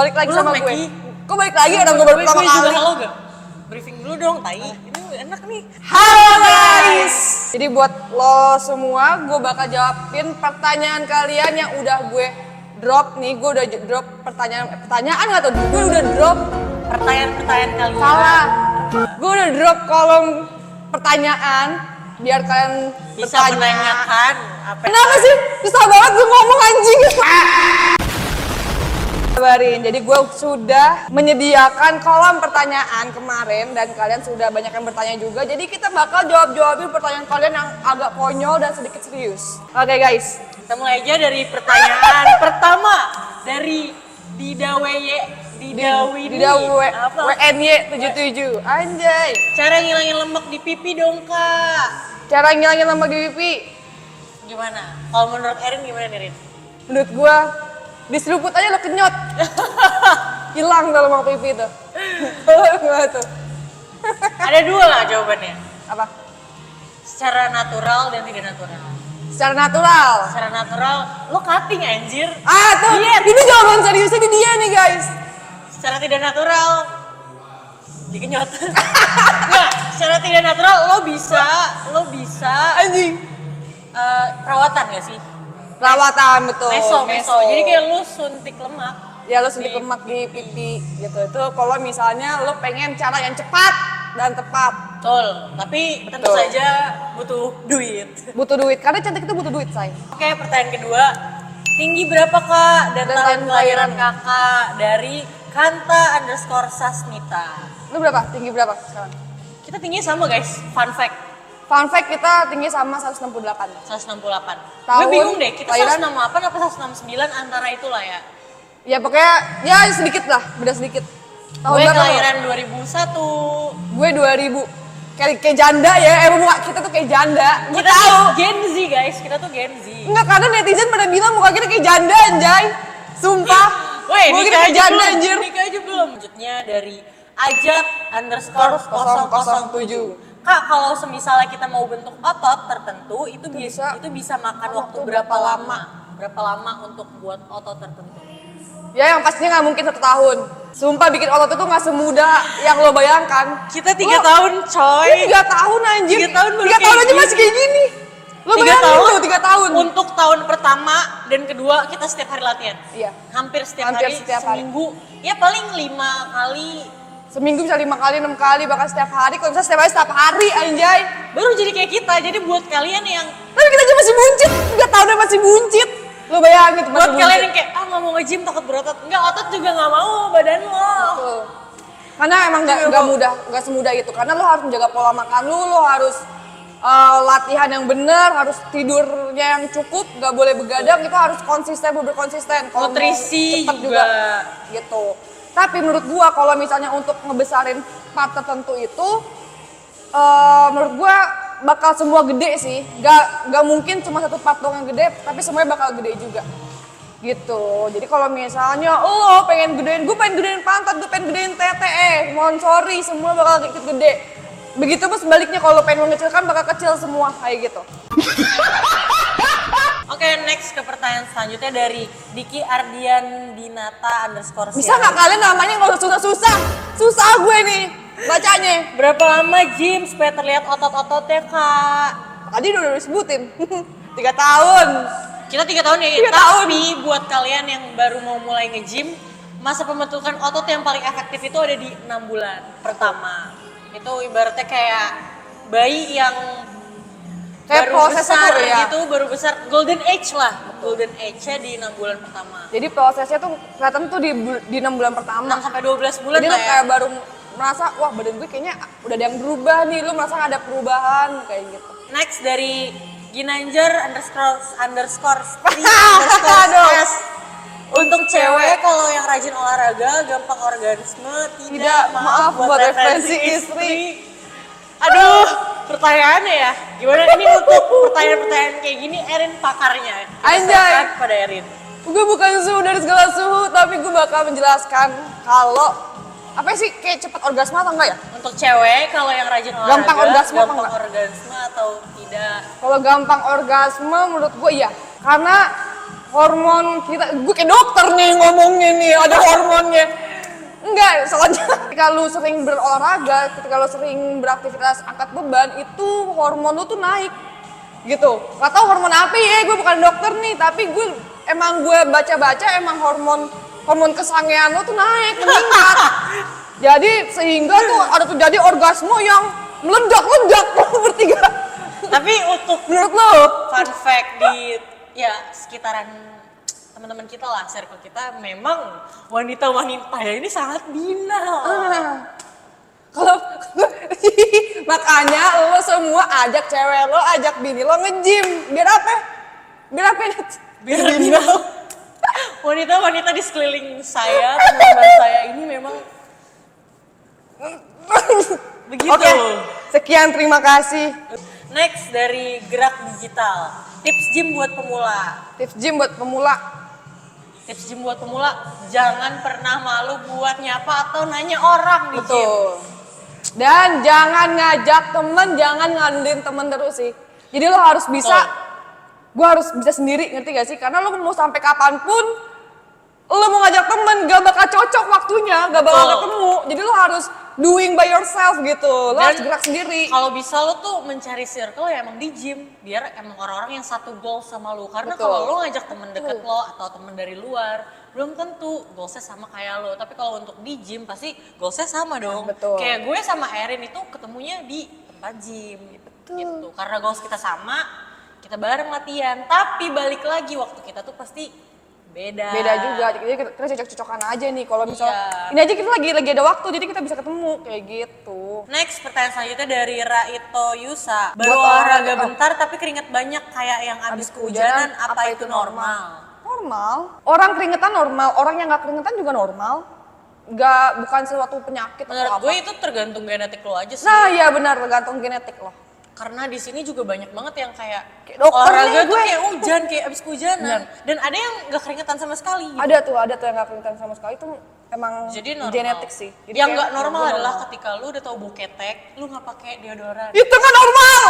balik lagi sama gue. Meki. Kok balik lagi orang gue baru pertama Gue juga kali. halo gak? Briefing dulu dong, tai. Ini enak nih. Halo guys. Jadi buat lo semua, gue bakal jawabin pertanyaan kalian yang udah gue drop nih. Gue udah drop pertanyaan nggak tuh? Gue udah drop Pertanyaan kalian. salah. Gue udah drop kolom pertanyaan biar kalian Bisa bertanya. menanyakan apa. Kenapa sih? Susah banget gue ngomong anjing. Kabarin, jadi gue sudah menyediakan kolom pertanyaan kemarin dan kalian sudah banyak yang bertanya juga. Jadi kita bakal jawabin pertanyaan kalian yang agak konyol dan sedikit serius. Oke guys. Kita mulai aja dari pertanyaan pertama dari Didawi apa? WNY77. Anjay. Cara ngilangin lemak di pipi dong kak. Cara ngilangin lemak di pipi. Gimana? Kalau menurut Erin gimana nih Rin? Menurut gue diseruput aja lo kenyot. Hilang dalam lemak pipi itu. Gimana tuh? Ada dua lah jawabannya. Apa? Secara natural dan tidak natural. Secara natural. Secara natural, lo cutting anjir. Ah tuh, Diet. ini jawaban seriusnya di dia nih guys. Secara tidak natural, dikenyot. Nggak, secara tidak natural lo bisa Anjing. perawatan gak sih? Perawatan betul. Meso. Jadi kayak lo suntik lemak. Ya lo suntik lemak di pipi gitu. Itu kalau misalnya lo pengen cara yang cepat dan tepat. Betul, tapi tentu Betul. saja butuh duit. Butuh duit, karena cantik itu butuh duit, say. Oke, pertanyaan kedua. Tinggi berapa kak dan Dan tahun tahun kelahiran kelahiran. kakak dari Kanta_Sasmita. Lu berapa? Tinggi berapa sekarang? Kita tinggi sama guys, fun fact. Fun fact, kita tinggi sama 168. 168. Tahun Gue bingung deh, kita kelahiran? 168 apa 169 antara itulah ya. Ya pokoknya, ya sedikit lah, beda sedikit. Tahun Gue berapa lo? kelahiran 2001. Gue 2000. Kayak janda ya, muka kita tuh kayak janda. Gue Kita tahu. tuh Gen Z guys, kita tuh Gen Z. Enggak, karena netizen pada bilang muka kita kayak janda anjay. Sumpah. Woi, Muka kita nikah kayak aja janda belum, anjir. nikah aja belum. Selanjutnya dari Ajak_007. 007. Kak, kalau semisalnya kita mau bentuk otot tertentu, itu bisa bisa makan waktu berapa lama? Berapa lama untuk buat otot tertentu? Ya yang pastinya nggak mungkin 1 tahun. Sumpah bikin otot itu nggak semudah yang lo bayangkan. Kita 3 Lo- tahun, coy. 3 tahun anjir. 3 tahun baru 3 tahun kayak aja masih kayak gini. Lo 3 bayangin tahun, tuh 3 tahun. Untuk tahun pertama dan kedua kita setiap hari latihan. Iya. Hampir setiap Hampir hari, setiap hari. seminggu. Ya paling 5 kali. Seminggu bisa 5 kali, 6 kali, bahkan setiap hari. Kalau bisa setiap hari anjay. Baru jadi kayak kita. Jadi buat kalian yang Tapi kita aja masih buncit. 3 tahun udah masih buncit. Lo bayangin tuh masih buat kalian buncit. yang kayak nggak mau nge-gym takut berotot. Enggak, otot juga nggak mau badan lo. Tuh. Karena emang nggak mudah, nggak semudah itu. Karena lo harus menjaga pola makan lo harus latihan yang benar, harus tidurnya yang cukup, nggak boleh begadang, itu harus konsisten, bener konsisten. Kalau mau Nutrisi cepet juga. gitu. Tapi menurut gua kalau misalnya untuk ngebesarin part tertentu itu, menurut gua bakal semua gede sih. Nggak mungkin cuma satu part doang yang gede, tapi semuanya bakal gede juga. Gitu. Jadi kalau misalnya lo pengen gedein, gue pengen gedein pantat, gue pengen gedein tete, mohon sorry, semua bakal ikut gede. Begitu pun sebaliknya kalau pengen mengecilkan bakal kecil semua kayak gitu. Oke, next ke pertanyaan selanjutnya dari Diki Ardian Dinata _ Bisa nggak kalian namanya nggak usah susah-susah? Susah gue nih bacanya. Berapa lama gym supaya terlihat otot-ototnya kak? Tadi udah disebutin. 3 tahun. Kita 3 tahun ya, 3 tahun. tapi buat kalian yang baru mau mulai nge-gym, masa pembentukan otot yang paling efektif itu ada di 6 bulan pertama. Itu ibaratnya kayak bayi yang Kayak baru prosesnya besar tuh ya. gitu, baru besar, golden age lah. Golden age-nya di 6 bulan pertama. Jadi prosesnya tuh kelihatan tuh di 6 bulan pertama. 6 sampai 12 bulan Jadi lo lah ya. kayak baru merasa, wah badan gue kayaknya udah ada yang berubah nih. Lo merasa ada perubahan kayak gitu. Next dari Ginanjar ____ Aduh. S. Untuk cewek kalau yang rajin olahraga, gampang orgasme, Tidak, maaf buat referensi istri. Aduh, pertanyaannya ya. Gimana ini untuk pertanyaan-pertanyaan kayak gini, Erin pakarnya. Kita Anjay. serahkan pada Erin. Gue bukan suhu dari segala suhu, tapi gue bakal menjelaskan kalau apa sih kayak cepat orgasme atau enggak ya? Untuk cewek kalau yang rajin olahraga, Gampang orgasme apa gampang enggak? orgasme atau tidak? Kalau gampang orgasme menurut gue iya, karena hormon kita, gue kayak dokter nih ngomongnya nih, ada hormonnya. Enggak, soalnya ketika lu sering berolahraga, ketika lu sering beraktivitas angkat beban, itu hormon lu tuh naik gitu. Gak tau hormon apa ya, gue bukan dokter nih, tapi gue baca-baca emang hormon kesangean lu tuh naik, meningkat. Jadi sehingga tuh ada terjadi orgasme yang meledak-ledak bertiga. Tapi untuk Menurut lo? fun fact di ya sekitaran teman-teman kita lah, circle kita, memang wanita-wanita ya ini sangat binal. Kalau makanya lo semua ajak cewek lo, ajak bini lo nge-gym. Biar apa? Biar apa? Biar binal. Wanita-wanita di sekeliling saya, teman-teman saya ini memang begitu. Oke, sekian, terima kasih. Next dari Gerak Digital, tips gym buat pemula. Tips gym buat pemula. Tips gym buat pemula, jangan pernah malu buat nyapa atau nanya orang di gym. Betul. Dan jangan ngajak temen, jangan ngandelin temen terus sih. Jadi lo harus bisa, gue harus bisa sendiri, ngerti gak sih? Karena lo mau sampai kapanpun, lo mau ngajak temen gak bakal cocok waktunya, gak bakal ketemu. Jadi lo harus doing by yourself gitu, lo harus gerak sendiri. Kalau bisa lo tuh mencari circle ya emang di gym, biar emang orang-orang yang satu goal sama lo. Karena Betul. kalau lo ngajak temen deket lo atau temen dari luar, belum tentu goalsnya sama kayak lo. Tapi kalau untuk di gym pasti goalsnya sama dong. Betul. Kayak gue sama Erin itu ketemunya di tempat gym. Gitu. Karena goals kita sama, kita bareng latihan. Tapi balik lagi waktu kita tuh pasti beda juga, jadi kita cocok-cocokan aja nih kalau misalnya Iya. ini aja kita lagi ada waktu, jadi kita bisa ketemu kayak gitu. Next, pertanyaan selanjutnya dari Raito Yusa. Buat Baru olahraga olahraga, bentar tapi keringat banyak kayak yang abis kehujanan, apa itu normal? Normal. Orang keringetan normal, orang yang nggak keringetan juga normal. Bukan suatu penyakit Menurut atau apa. gue itu tergantung genetik lo aja sih. Nah iya benar, tergantung genetik loh. Karena di sini juga banyak banget yang kayak dokter olahraga nih tuh gue. kayak hujan, kayak abis kehujanan. Dan ada yang nggak keringetan sama sekali. Gitu. Ada tuh yang nggak keringetan sama sekali, itu emang Jadi normal. genetik sih. Jadi yang kayak nggak normal adalah ketika lu udah tau bau ketek, lu nggak pakai deodoran, itu nggak normal.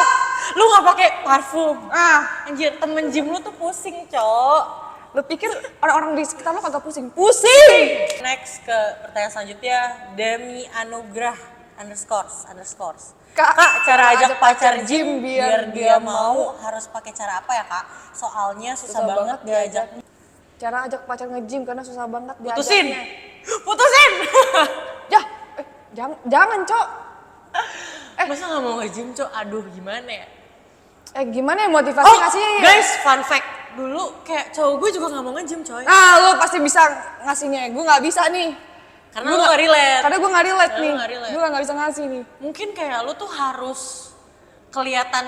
lu nggak pakai parfum. Ah, Anjir, temen gym lu tuh pusing, Cok. lu pikir orang-orang di sekitar lu kagak pusing? Pusing. Next ke pertanyaan selanjutnya, Demi Anugrah underscores. Kak, Cara ajak pacar gym biar biar dia dia mau harus pakai cara apa ya, Kak? Soalnya susah banget diajak. Cara ajak pacar nge-gym karena susah banget Putusin. diajaknya. Putusin. Ya, jangan, Cok. Masa nggak mau nge-gym, Cok? Aduh, gimana ya? Gimana ya motivasi kasihnya ya? Guys, fun fact. Dulu kayak cowok gue juga nggak mau nge-gym, coy. Nah, lu pasti bisa ngasihnya. Gue nggak bisa nih. Karena lu nggak relate. Karena gue nggak relate Karena nih. lu nggak relate. Gue nggak bisa ngasih nih. Mungkin kayak lu tuh harus kelihatan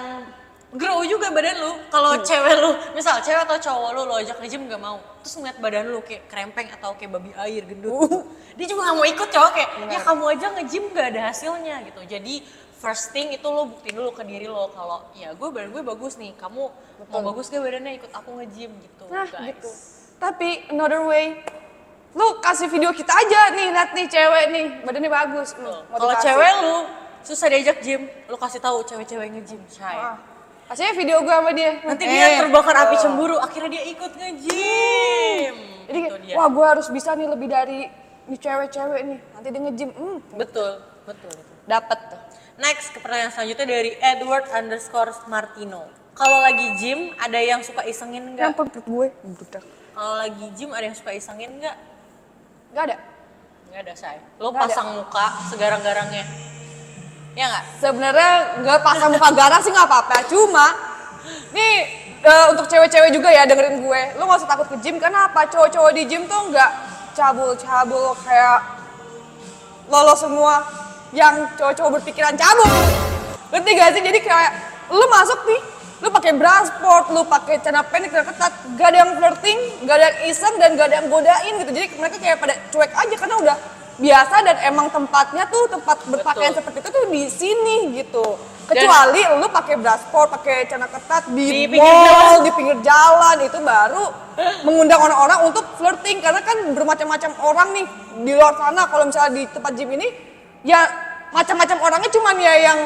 grow juga badan lu. Kalau cewek lu, misal cewek atau cowok lu ajak nge-gym gak mau, terus ngeliat badan lu kayak krempeng atau kayak babi air gendut gitu. Dia juga gak mau ikut, cowok kayak ya kamu aja nge-gym gak ada hasilnya gitu. Jadi first thing itu lo buktiin dulu ke diri lo kalau ya badan gue bagus nih, kamu mau bagus gak badannya, ikut aku nge-gym gitu, Nah, guys. gitu. Tapi another way, lu kasih video kita aja nih, lihat nih cewek nih, badannya bagus. Kalau motivasi. cewek lu susah diajak gym, lu kasih tahu cewek-cewek nge-gym, Shay. Kasihnya video gue sama dia. Nanti dia terbakar api cemburu, akhirnya dia ikut nge-gym. Jadi Gitu dia. wah gue harus bisa nih lebih dari nih cewek-cewek nih. Nanti dia nge-gym. Betul. Dapat tuh. Next, ke pertanyaan selanjutnya dari Edward_Martino. Kalau lagi gym, ada yang suka isengin nggak? Yang perut gue budak. Kalau lagi gym, ada yang suka isengin nggak? Gak ada. Nggak ada, Say. Lo Nggak ada. pasang muka segarang-garangnya. Ya nggak? Sebenarnya nggak pasang muka garang sih nggak apa-apa. Cuma nih untuk cewek-cewek juga ya dengerin gue. Lu nggak usah takut ke gym karena apa? Cowok-cowok di gym tuh nggak cabul-cabul kayak lo semua yang cowok-cowok berpikiran cabul. Ngerti gak sih? Jadi kayak lu masuk nih, lu pakai bra sport, lu pakai celana pendek dan ketat, gak ada yang flirting, gak ada yang iseng dan gak ada yang godain gitu. Jadi mereka kayak pada cuek aja karena udah biasa dan emang tempatnya tuh tempat berpakaian seperti itu tuh di sini gitu. Kecuali lu pakai bra sport, pakai celana ketat di mall, di pinggir jalan, itu baru mengundang orang-orang untuk flirting karena kan bermacam-macam orang nih di luar sana. Kalau misalnya di tempat gym ini ya macam-macam orangnya, cuman ya yang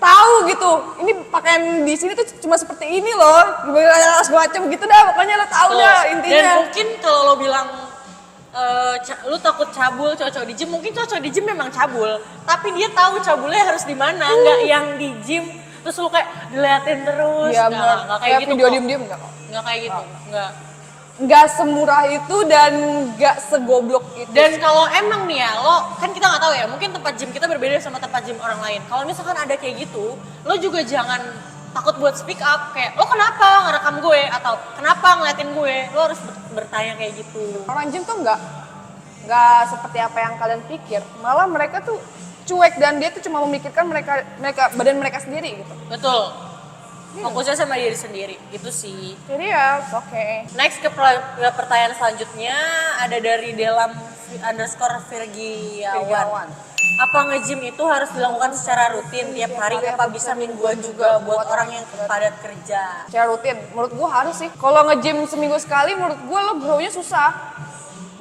tahu gitu. Ini pakaian di sini tuh cuma seperti ini loh. Gimana segala macam gitu dah. Pokoknya lo tahu dah intinya. Dan mungkin kalau lo bilang lu takut cabul cowok di gym, mungkin cowok di gym memang cabul, tapi dia tahu cabulnya harus di mana, nggak yang di gym terus lu kayak diliatin terus. Iya, nggak kayak gitu video kok. diem-diem enggak kok. Nggak kayak gitu, Nggak semurah itu dan nggak segoblok itu. Dan kalau emang nih ya, lo kan kita nggak tahu ya, mungkin tempat gym kita berbeda sama tempat gym orang lain. Kalau misalkan ada kayak gitu, lo juga jangan takut buat speak up, kayak lo kenapa ngerekam gue atau kenapa ngeliatin gue. Lo harus bertanya kayak gitu. Orang gym tuh nggak seperti apa yang kalian pikir. Malah mereka tuh cuek dan dia tuh cuma memikirkan mereka badan mereka sendiri gitu. Betul. Fokusnya sama diri sendiri, gitu sih. Jadi ya, oke. Next ke pertanyaan selanjutnya ada dari _Virgiawan. Apa nge-gym itu harus dilakukan secara rutin tiap hari? Apa bisa mingguan juga buat orang yang padat kerja? Secara rutin, menurut gua harus sih. Kalau nge-gym seminggu sekali, menurut gua lo grow-nya susah.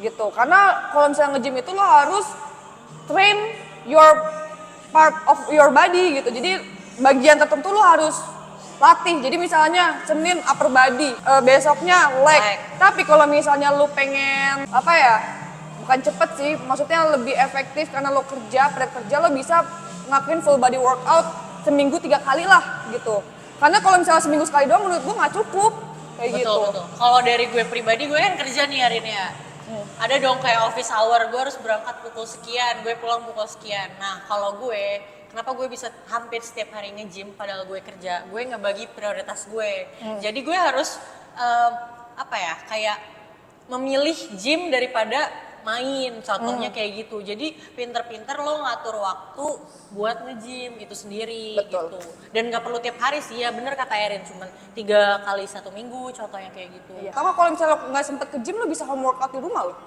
Gitu, karena kalau misalnya nge-gym itu lo harus train your part of your body gitu. Jadi bagian tertentu lo harus latih. Jadi misalnya Senin upper body, besoknya leg. Tapi kalau misalnya lo pengen apa ya? Bukan cepet sih, maksudnya lebih efektif karena lo padat kerja lo bisa ngelakuin full body workout seminggu 3 kali lah gitu. Karena kalau misalnya seminggu sekali doang menurut gue nggak cukup kayak gitu. Betul. Kalau dari gue pribadi, gue kan kerja nih hari ini ya. Ada dong kayak office hour, gue harus berangkat pukul sekian, gue pulang pukul sekian. Nah kalau gue, kenapa gue bisa hampir setiap hari nge-gym padahal gue kerja? Gue ngebagi prioritas gue. Jadi gue harus kayak memilih gym daripada main, contohnya kayak gitu. Jadi pinter-pinter lo ngatur waktu buat nge-gym itu sendiri. Betul. Gitu. Dan nggak perlu tiap hari sih, ya bener kata Erin, cuman 3 kali 1 minggu contohnya kayak gitu. Iya. Sama kalau misalnya lo nggak sempet ke gym lo bisa home workout di rumah lo.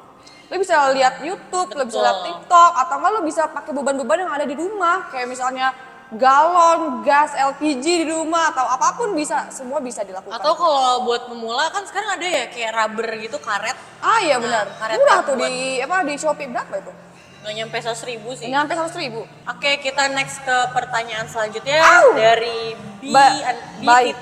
Lo bisa lihat YouTube, lo bisa lihat TikTok, atau nggak lo bisa pakai beban-beban yang ada di rumah, kayak misalnya galon, gas, LPG di rumah atau apapun bisa, semua bisa dilakukan. Atau kalau buat pemula kan sekarang ada ya kayak rubber gitu, karet. Ah iya benar. Karet Murah yang tuh buat- di Shopee berapa itu? Nggak nyampe 100.000 sih. Nyampe 100.000. Oke, kita next ke pertanyaan selanjutnya Au! dari BY.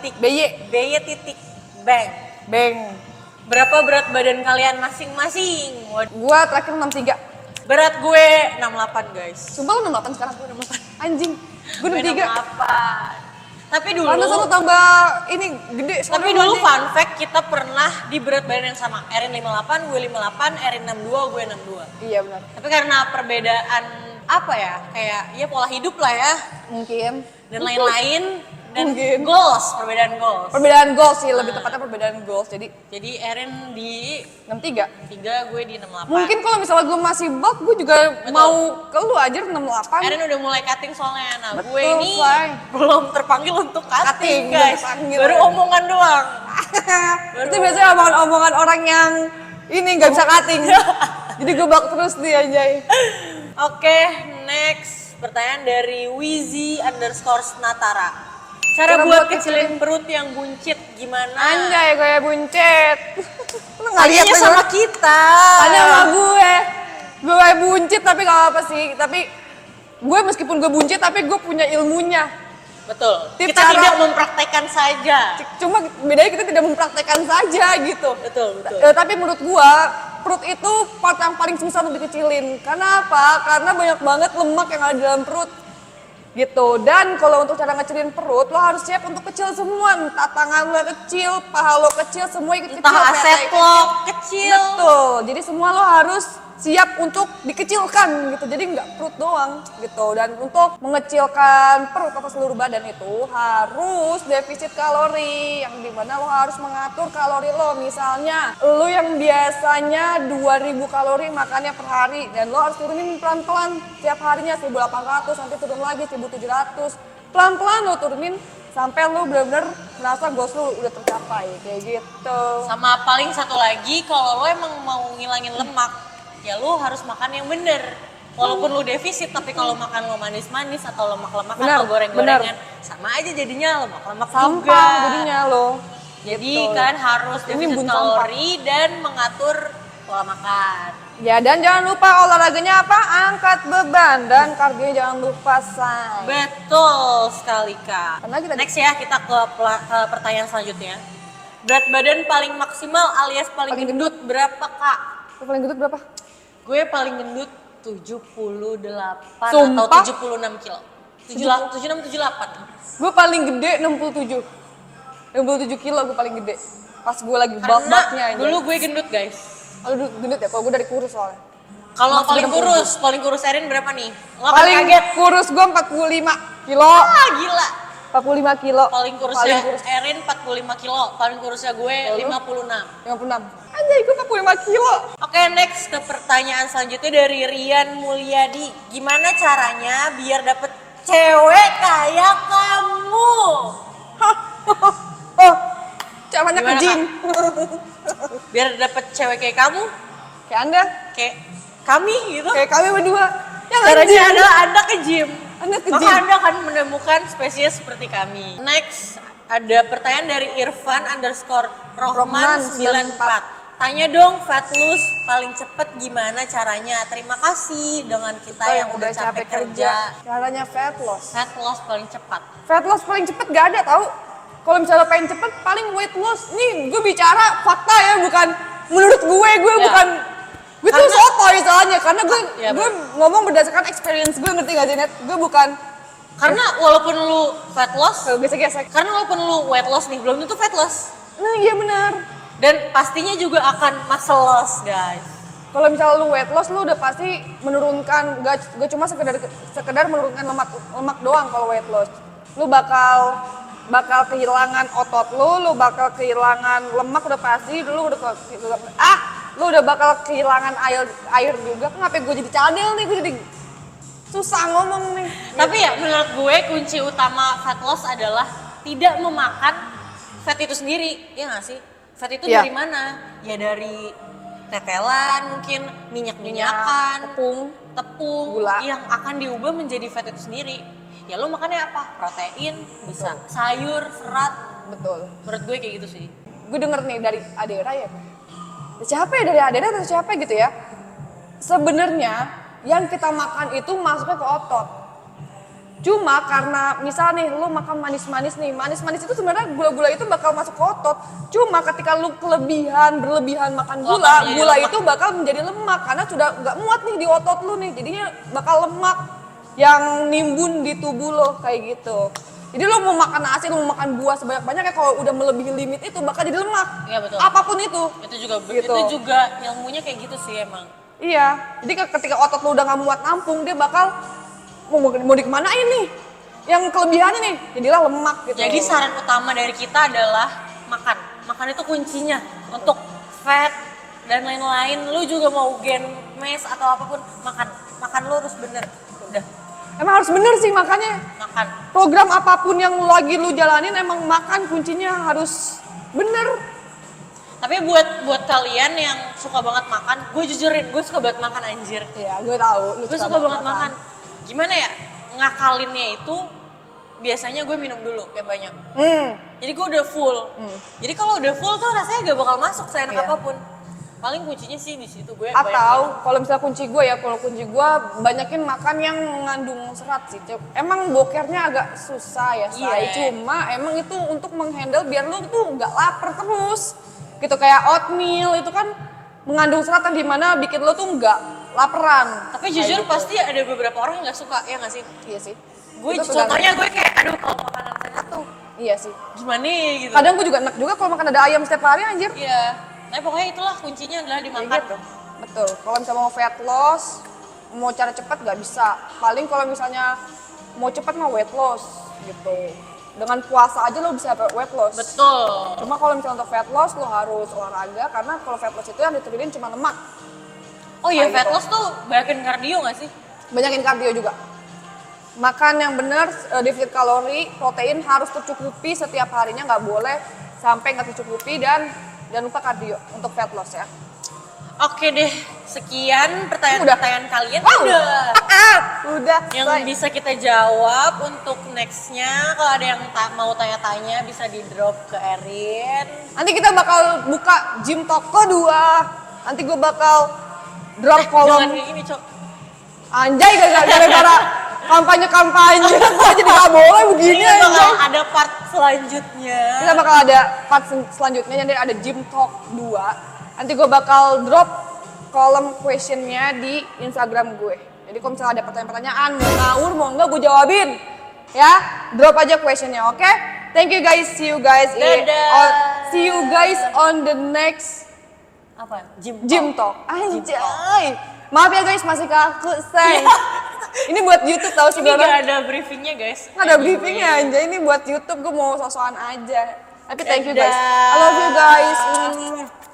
titik Bang. Bang. Berapa berat badan kalian masing-masing? Waduh. Gua terakhir 63. Berat gue 68 guys. Sumpah lu 68 sekarang? Gue 68. Anjing. Gue 63. 68. Tapi dulu, Pantesan lu tambah ini gede sekarang. tapi dulu fun fact, kita pernah di berat badan yang sama. Erin 58, gue 58, Erin 62, gue 62. Iya benar. Tapi karena perbedaan apa ya, kayak ya pola hidup lah ya, Mungkin. dan lain-lain, dan Mungkin. perbedaan goals. Perbedaan goals sih, lebih tepatnya perbedaan goals. Jadi Jadi Erin di 63. 3, gue di 68. Mungkin kalau misalnya gue masih bulk, gue juga mau ke lu aja 68. Erin udah mulai cutting soalnya. Nah, Betul, gue ini say. belum terpanggil untuk cutting, Cutting, guys. terpanggil. Baru omongan doang. Itu biasanya omongan-omongan orang yang ini nggak bisa cutting. Jadi gue bulk terus dia anjay. Oke, next pertanyaan dari Wizy_Natara. Cara buat kecilin perut yang buncit gimana? Anjay kayak buncit. Lu nggak lihat Tanyanya sama kita. Tanya sama gue. Gue kayak buncit tapi gak apa sih. Tapi gue meskipun gue buncit tapi gue punya ilmunya. Betul. Tips Kita cara- tidak mempraktekkan saja. Cuma bedanya kita tidak mempraktekkan saja gitu. Betul. Tapi menurut gua perut itu part yang paling susah untuk dikecilin. Karena apa? Karena banyak banget lemak yang ada di dalam perut. Gitu. Dan kalau untuk cara ngecilin perut, lo harus siap untuk kecil semua. Entah tangan lo kecil, paha lo kecil, semua ikut kecil. Entah aset mata lo kecil. Betul. Jadi semua lo harus siap untuk dikecilkan gitu. Jadi nggak perut doang gitu. Dan untuk mengecilkan perut atau seluruh badan itu harus defisit kalori, yang dimana lo harus mengatur kalori lo. Misalnya lo yang biasanya 2000 kalori makannya per hari dan lo harus turunin pelan-pelan tiap harinya 1800, nanti turun lagi 1700. Pelan-pelan lo turunin sampai lo benar-benar merasa goals lo udah tercapai kayak gitu. Sama paling satu lagi, kalau lo emang mau ngilangin lemak, ya lo harus makan yang bener. Walaupun lo defisit, tapi kalau makan lo manis-manis atau lemak-lemak Benar, atau goreng-gorengan, sama aja jadinya lemak-lemak juga. Sampah jadinya lo. Jadi Gitu. kan harus Ini defisit bun kalori dan mengatur pola makan. Ya, dan jangan lupa olahraganya apa? Angkat beban dan kardio jangan lupa, say. Betul sekali Kak. Karena kita Next ya kita ke pertanyaan selanjutnya. Berat badan paling maksimal alias paling Paling gendut berapa Kak? Lu paling gendut berapa? Gue paling gendut 78 Sumpah? atau 76 kilo. 76 78. Gue paling gede 67. 67 kilo gue paling gede. Pas gue lagi bulk-bulknya Karena dulu gue gendut guys. Kalau dulu gendut ya, kalau gue dari kurus soalnya. Kalau Masih paling kurus Erin berapa nih? Lo akan Paling kaget. kurus gue 45 kilo. Ah gila. 45 kilo. Paling kurusnya Erin 45 kilo, paling kurusnya gue 56. 56. Anjay, gue 45 kilo. Oke, next ke pertanyaan selanjutnya dari Rian Mulyadi. Gimana caranya biar dapet cewek kayak kamu? Oh, caranya ke Gimana, gym. Biar dapet cewek kayak kamu, Kayak Anda, kayak kami gitu. kayak kami berdua. Yang Caranya nge-gym. adalah Anda ke gym. Anda ke Maka gym. Anda akan menemukan spesies seperti kami. Next, ada pertanyaan dari Irfan Rohman Rohman 94. Tanya dong fat loss paling cepet gimana caranya? Terima kasih dengan kita yang udah capek kerja. Caranya fat loss. Fat loss paling cepat. Fat loss paling cepet gak ada tau. Kalau misalnya pengen cepet paling weight loss. Nih gue bicara fakta ya, bukan menurut gue Ya. bukan. Gue tuh Karena- sotoy soalnya karena gue Ya, gue ngomong berdasarkan experience gue, ngerti gak sih Net? Gue bukan Karena walaupun lu fat loss, kalau gesek-gesek. karena walaupun lu weight loss nih, belum tentu fat loss. Nah iya benar. Dan pastinya juga akan muscle loss guys. Kalau misalnya lu weight loss, lu udah pasti menurunkan, gak cuma sekedar menurunkan lemak doang kalau weight loss. Lu bakal kehilangan otot lu bakal kehilangan lemak udah pasti, lu udah bakal kehilangan air juga. Kenapa gue jadi cadel nih, gue jadi susah ngomong nih. Tapi ya menurut gue kunci utama fat loss adalah tidak memakan fat itu sendiri, ya nggak sih? Fat itu Iya. dari mana? Ya dari tetelan, mungkin minyak-minyakan, tepung Gula. yang akan diubah menjadi fat itu sendiri. Ya lo makannya apa? Protein, bisa sayur, serat. Betul. Menurut gue kayak gitu sih. Gue denger nih dari Adera ya. Siapa ya, dari Adera atau siapa gitu ya? Sebenarnya yang kita makan itu masuknya ke otot. Cuma karena misal nih lu makan manis-manis nih, manis-manis itu sebenarnya gula-gula itu bakal masuk ke otot. Cuma ketika lu berlebihan makan gula, Jadi gula lemak. itu bakal menjadi lemak karena sudah nggak muat nih di otot lu nih, jadinya bakal lemak yang nimbun di tubuh lo kayak gitu. Jadi lo mau makan nasi, lo mau makan buah sebanyak-banyaknya, kalau udah melebihi limit itu bakal jadi lemak. Iya, betul. Apapun itu. Itu Gitu. juga ilmunya kayak gitu sih emang. Iya, jadi ketika otot lo udah gak muat nampung, dia bakal mau dikemanain nih? Yang kelebihannya nih, jadilah lemak gitu. Jadi saran utama dari kita adalah makan. Makan itu kuncinya untuk fat dan lain-lain. Lu juga mau gain mass atau apapun, makan. Makan lu harus bener. Udah, emang harus bener sih makanya. makan. Program apapun yang lagi lu jalanin emang makan kuncinya harus bener. Tapi buat kalian yang suka banget makan, gue jujurin, gue suka banget makan anjir. Iya, gue tahu. Lu Gue suka banget makan. Gimana ya, ngakalinnya itu biasanya gue minum dulu yang banyak. Jadi gue udah full. Jadi kalau udah full tuh rasanya gak bakal masuk seenak Iya. apapun. Paling kuncinya sih di situ gue. Atau kalau misalnya kunci gue ya, kalau kunci gue banyakin makan yang mengandung serat sih. Emang bokernya agak susah ya, say. Iya. Cuma emang itu untuk menghandle biar lu tuh nggak lapar terus. Gitu kayak oatmeal itu kan mengandung serat yang dimana bikin lu tuh nggak laparan. Tapi jujur Kayak gitu. pasti ada beberapa orang yang gak suka, ya gak sih? Iya sih. Gue Itu contohnya tergantung. gue kayak aduh kalau makanan sehat tuh Iya sih. gimana gitu. Kadang gue juga enak juga kalau makan ada ayam setiap hari anjir. Iya. Nah pokoknya itulah kuncinya adalah Kayak dimakan. gitu. Betul. Kalau misalnya mau fat loss, mau cara cepat nggak bisa. Paling kalau misalnya mau cepat mah weight loss gitu. Dengan puasa aja lo bisa weight loss. Betul. Cuma kalau misalnya untuk fat loss lo harus olahraga karena kalau fat loss itu yang diturunin cuma lemak. Oh iya, Kayak fat gitu. loss tuh banyakin kardio gak sih? Banyakin kardio juga. Makan yang benar, defisit kalori, protein harus tercukupi setiap harinya, nggak boleh sampai nggak tercukupi, dan jangan lupa kardio untuk fat loss ya. Oke deh, sekian pertanyaan-pertanyaan kalian Udah. yang say. bisa kita jawab. Untuk nextnya kalau ada yang mau tanya-tanya bisa di drop ke Erin. Nanti kita bakal buka gym talk kedua. Nanti gue bakal drop kolom. Jangan kayak gini, Cok. Anjay gara-gara kampanye gue jadi gak boleh begini Ini bakal anjay. ada part selanjutnya. Kita bakal ada part selanjutnya, nanti ada Gym Talk 2. Nanti gue bakal drop kolom questionnya di Instagram gue. Jadi kalau misalnya ada pertanyaan-pertanyaan, mau ngawur, mau enggak gue jawabin. Ya, drop aja questionnya, oke? Thank you guys, see you guys on the next Apa? Gym Talk. Anjay. Maaf ya guys, masih kaku, say. Ini buat YouTube tau sih, Ini Bro. gak ada briefingnya, guys. Nggak ada briefingnya anjay, ini buat YouTube gue mau sosokan aja. Tapi thank you guys. Dadah. I love you guys.